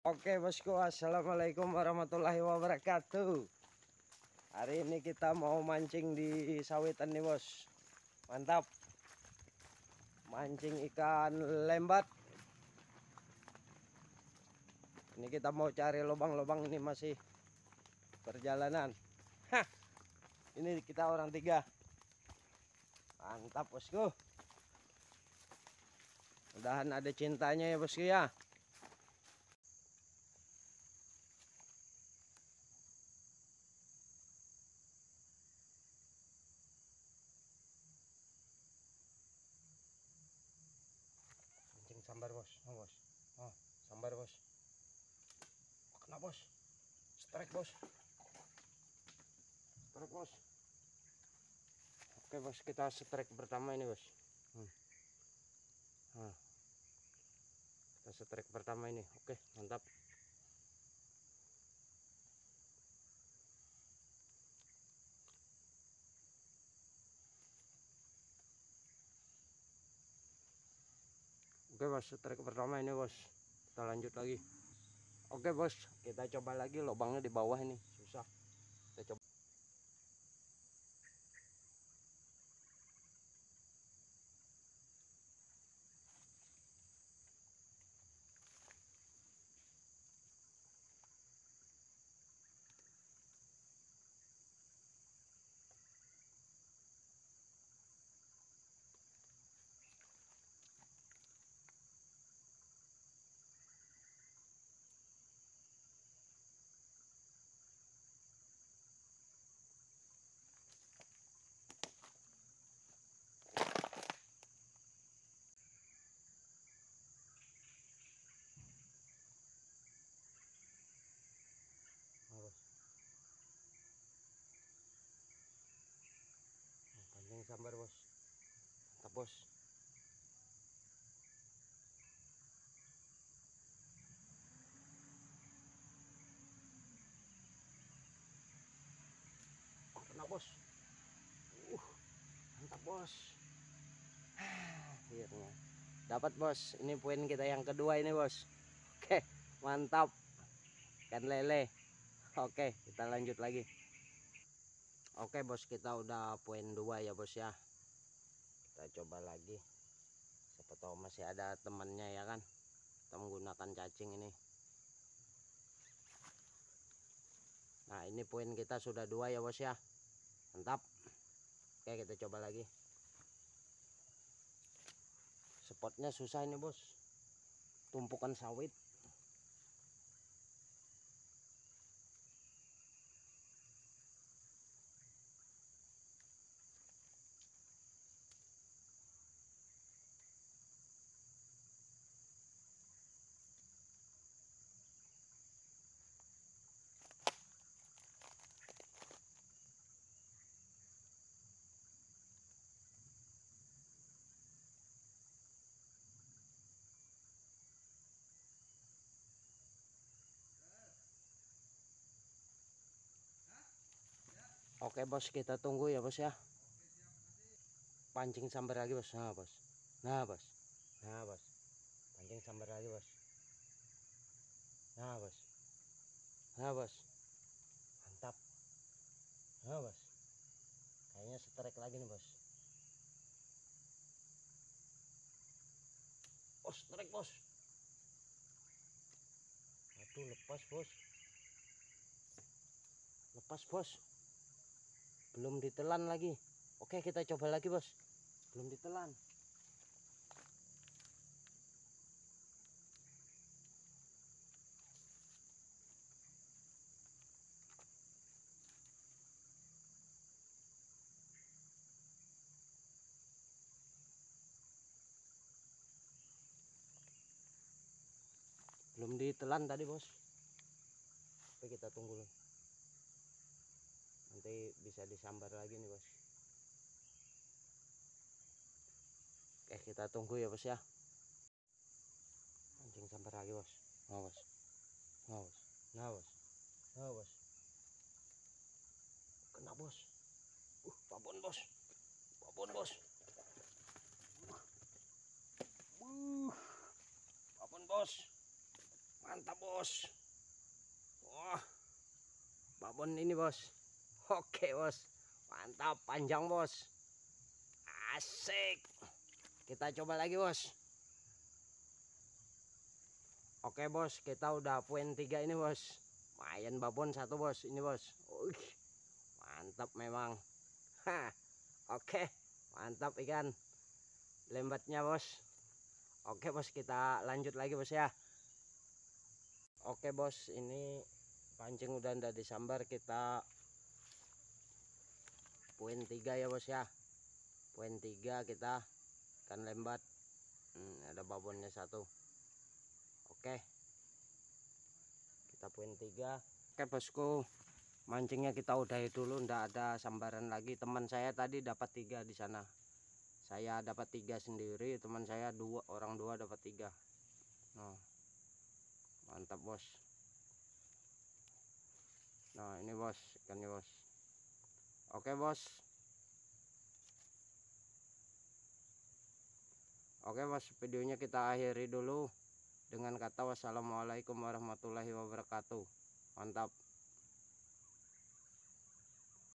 Oke bosku, assalamualaikum warahmatullahi wabarakatuh. Hari ini kita mau mancing di sawitan nih bos. Mantap, mancing ikan lembat. Ini kita mau cari lubang-lubang, ini masih perjalanan. Hah, ini kita orang 3. Mantap bosku. Mudahan ada cintanya ya bosku ya. Mancing sambar bos, oh bos, oh sambar bos. Kena bos, strike bos, strike bos. Oke bos, kita strike pertama ini bos. Nah, kita strike pertama ini. Oke, mantap. Oke bos, strike pertama ini bos. Kita lanjut lagi. Oke bos, kita coba lagi. Lubangnya di bawah ini susah. Kita coba. Nah, bos. Nah, pancing sambar bos. Mantap bos. Kena bos. Mantap bos. Akhirnya dapat bos. Ini poin kita yang kedua ini bos. Oke, mantap. Ikan lele. Oke, kita lanjut lagi. Oke bos, kita udah poin 2 ya bos ya. Kita coba lagi. Siapa tahu masih ada temannya ya kan. Kita menggunakan cacing ini. Nah, ini poin kita sudah 2 ya bos ya. Mantap. Oke, kita coba lagi. Spotnya susah ini bos. Tumpukan sawit. Oke bos, kita tunggu ya bos ya. Pancing sambar lagi bos. Nah bos. Nah bos. Nah bos. Pancing sambar lagi bos. Nah bos. Nah bos. Mantap. Nah bos. Kayaknya strike lagi nih bos. Oh, strike bos. Aduh, lepas bos. Lepas bos. Belum ditelan lagi. Oke, kita coba lagi bos. Belum ditelan. Belum ditelan tadi bos. Oke, kita tunggu dulu. Nanti bisa disambar lagi nih bos. Oke, kita tunggu ya bos ya. Pancing sambar lagi bos. Nah bos. Nah bos. Nah bos. Nah bos. Kena bos. Babon bos. Babon bos. Babon bos. Mantap bos. bos. Wah, babon ini bos. Oke bos, mantap, panjang bos, asik. Kita coba lagi bos. Oke bos, kita udah poin 3 ini bos. Lumayan babon satu bos ini bos. Mantap memang. Oke, mantap ikan lembatnya bos. Oke bos, kita lanjut lagi bos ya. Oke bos, ini pancing udah ndak disambar, kita poin 3 ya bos ya. Poin 3 kita ikan lembat. Ada babonnya satu. Oke, kita poin 3. Oke bosku, mancingnya kita udahi dulu, ndak ada sambaran lagi. Teman saya tadi dapat 3 di sana, saya dapat 3 sendiri, teman saya orang dua dapat 3. Nah, mantap bos. Nah ini bos ikannya bos. Oke bos. Oke bos, videonya kita akhiri dulu dengan kata wassalamualaikum warahmatullahi wabarakatuh. Mantap.